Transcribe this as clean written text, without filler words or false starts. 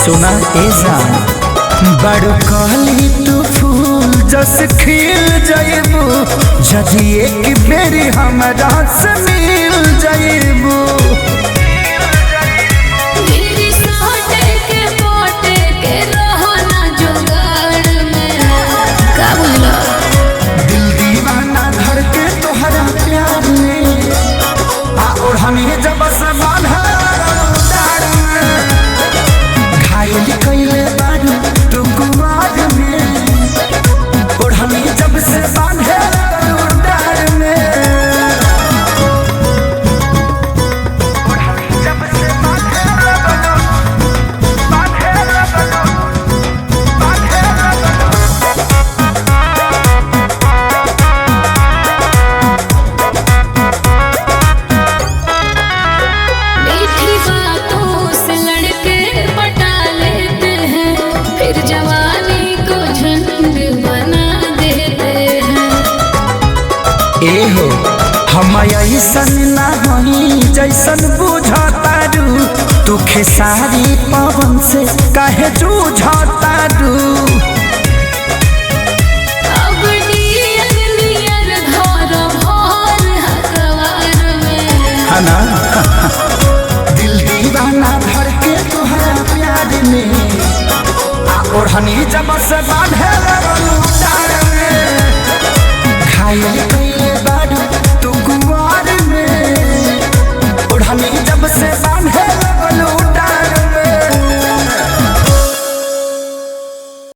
सुना ए जान बड़ कहली तू फूल जस खिल जाइबू जदि एक बेरी हमरा से मिल जाइबू। दिल दीवाना धर के तोहरा प्यार में और हमें जब से बांधा घायल कैले बारू तू कुमार में और हमें जब से बांधे डार में ए हो हम ऐसन ना हई जैसन बुझतारू तू खेसारी पवन से काहे जूझतारू। ना दिल दीवाना भर के तोहरा प्यार में और हनी जब से बांधे डार में घायल